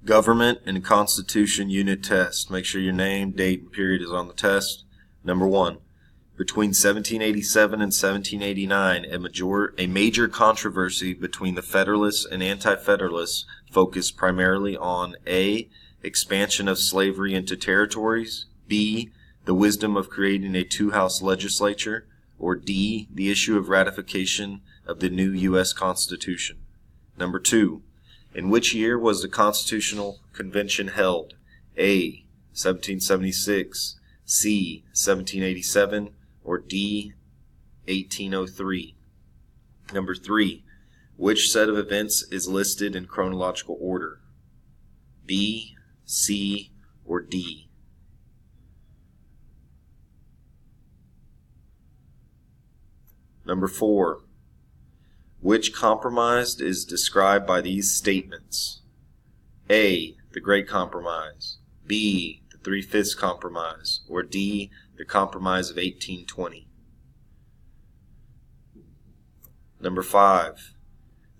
Government and Constitution Unit Test. Make sure your name, date, and period is on the test. Number 1. Between 1787 and 1789, a major controversy between the Federalists and Anti-Federalists focused primarily on A. Expansion of slavery into territories, B. The wisdom of creating a two-house legislature, or D. The issue of ratification of the new U.S. Constitution. Number 2. In which year was the Constitutional Convention held? A. 1776, C. 1787, or D. 1803. Number 3. Which set of events is listed in chronological order? B, C, or D? Number 4. Which compromise is described by these statements? A. The Great Compromise, B. The Three-Fifths Compromise, or D. The Compromise of 1820. Number 5.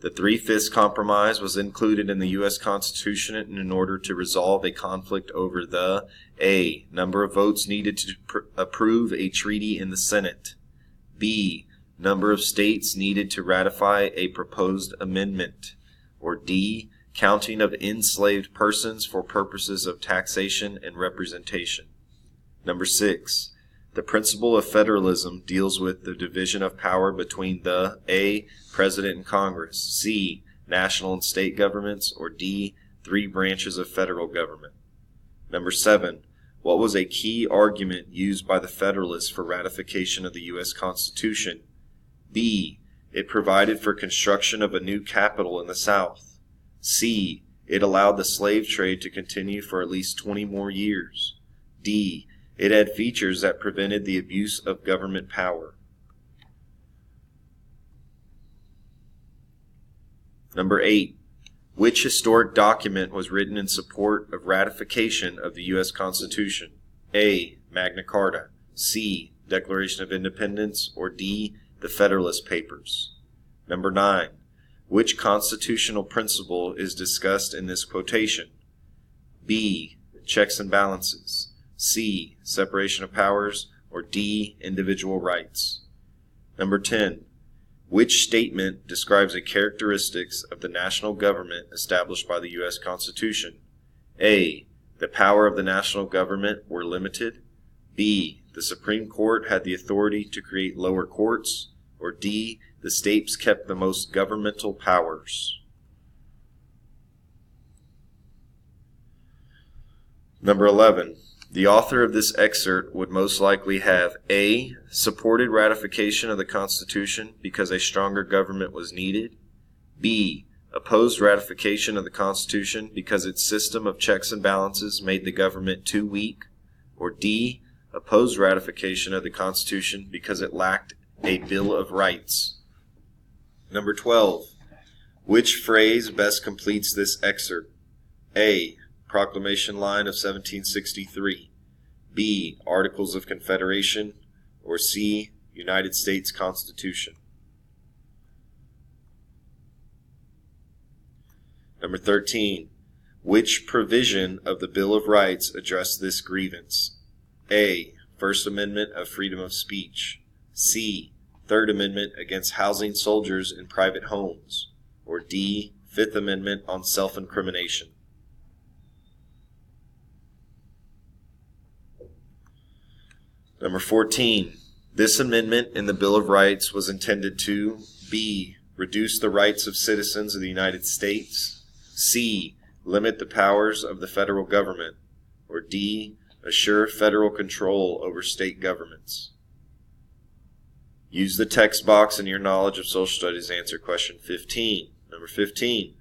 The Three-Fifths Compromise was included in the U.S. Constitution in order to resolve a conflict over the A. Number of votes needed to approve a treaty in the Senate, B. Number of states needed to ratify a proposed amendment, or D. Counting of enslaved persons for purposes of taxation and representation. Number 6. The principle of federalism deals with the division of power between the A. President and Congress, C. National and state governments, or D. Three branches of federal government. Number 7. What was a key argument used by the Federalists for ratification of the U.S. Constitution? B. It provided for construction of a new capital in the South. C. It allowed the slave trade to continue for at least 20 more years. D. It had features that prevented the abuse of government power. Number 8. Which historic document was written in support of ratification of the U.S. Constitution? A. Magna Carta, C. Declaration of Independence, or D. The Federalist Papers. Number 9. Which constitutional principle is discussed in this quotation? B. Checks and balances, C. Separation of powers, or D. Individual rights. Number 10. Which statement describes the characteristics of the national government established by the U.S. Constitution? A. The power of the national government were limited. B. The Supreme Court had the authority to create lower courts. Or D. The states kept the most governmental powers. Number 11. The author of this excerpt would most likely have A. Supported ratification of the Constitution because a stronger government was needed. B. Opposed ratification of the Constitution because its system of checks and balances made the government too weak. Or D. Opposed ratification of the Constitution because it lacked a Bill of Rights. Number 12. Which phrase best completes this excerpt? A. Proclamation line of 1763. B. Articles of Confederation. Or C. United States Constitution. Number 13. Which provision of the Bill of Rights addressed this grievance? A. First Amendment of freedom of speech. C. Third Amendment against housing soldiers in private homes. Or D. Fifth Amendment on self-incrimination. Number 14. This amendment in the Bill of Rights was intended to B. Reduce the rights of citizens of the United States. C. Limit the powers of the federal government. Or D. Assure federal control over state governments. Use the text box in your knowledge of social studies to answer question 15. Number 15.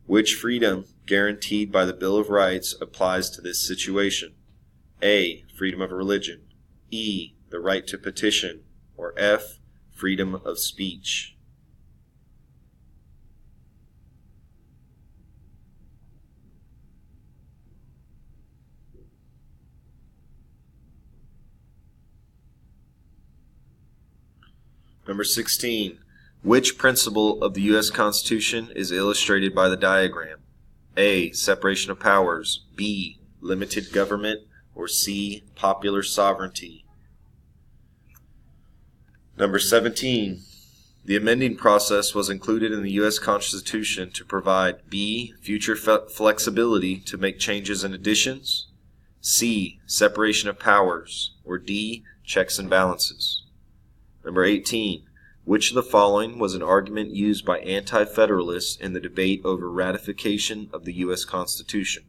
Which freedom guaranteed by the Bill of Rights applies to this situation? A. Freedom of religion. E. The right to petition. Or F. Freedom of speech. Number 16. Which principle of the U.S. Constitution is illustrated by the diagram? A. Separation of powers. B. Limited government. Or C. Popular sovereignty. Number 17. The amending process was included in the U.S. Constitution to provide B. Future flexibility to make changes and additions. C. Separation of powers. Or D. Checks and balances. Number 18. Which of the following was an argument used by anti-federalists in the debate over ratification of the U.S. Constitution?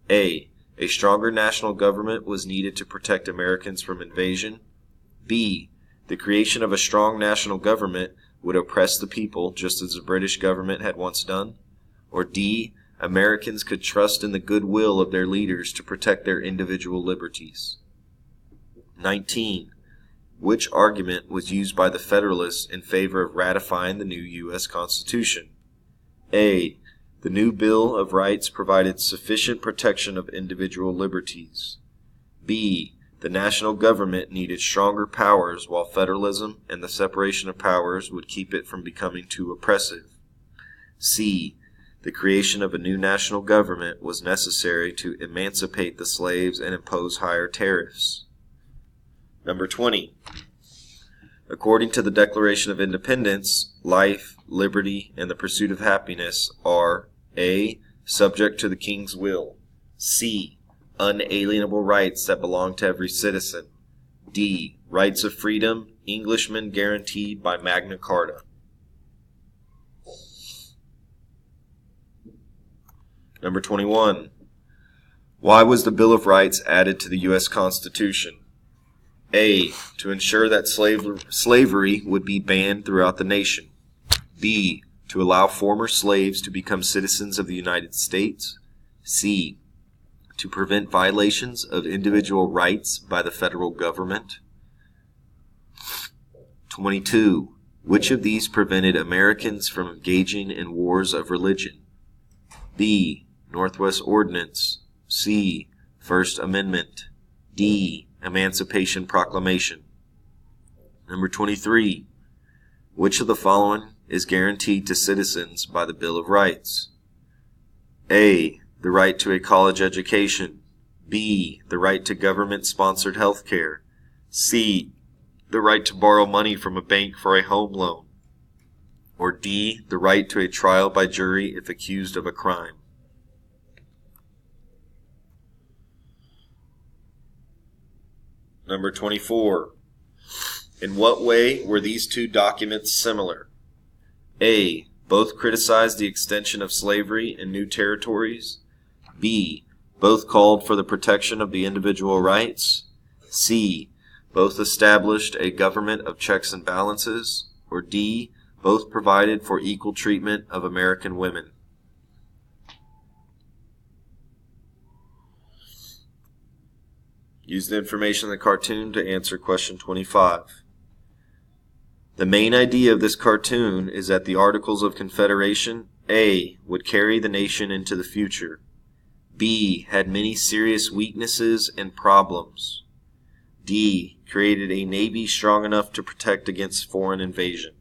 A. A stronger national government was needed to protect Americans from invasion. B. The creation of a strong national government would oppress the people just as the British government had once done. Or D. Americans could trust in the goodwill of their leaders to protect their individual liberties. 19. Which argument was used by the Federalists in favor of ratifying the new U.S. Constitution? A. The new Bill of Rights provided sufficient protection of individual liberties. B. The national government needed stronger powers while federalism and the separation of powers would keep it from becoming too oppressive. C. The creation of a new national government was necessary to emancipate the slaves and impose higher tariffs. Number 20. According to the Declaration of Independence, life, liberty, and the pursuit of happiness are A. Subject to the King's will. C. Unalienable rights that belong to every citizen. D. Rights of freedom, Englishmen guaranteed by Magna Carta. Number 21. Why was the Bill of Rights added to the U.S. Constitution? A. To ensure that slavery would be banned throughout the nation. B. To allow former slaves to become citizens of the United States. C. To prevent violations of individual rights by the federal government. 22. Which of these prevented Americans from engaging in wars of religion? B. Northwest Ordinance. C. First Amendment. D. Emancipation Proclamation. Number 23. Which of the following is guaranteed to citizens by the Bill of Rights? A. The right to a college education. B. The right to government-sponsored health care. C. The right to borrow money from a bank for a home loan. Or D. The right to a trial by jury if accused of a crime. Number 24. In what way were these two documents similar? A. Both criticized the extension of slavery in new territories. B. Both called for the protection of the individual rights. C. Both established a government of checks and balances. Or D. Both provided for equal treatment of American women. Use the information in the cartoon to answer question 25. The main idea of this cartoon is that the Articles of Confederation, A, would carry the nation into the future. B, had many serious weaknesses and problems. D, created a navy strong enough to protect against foreign invasion.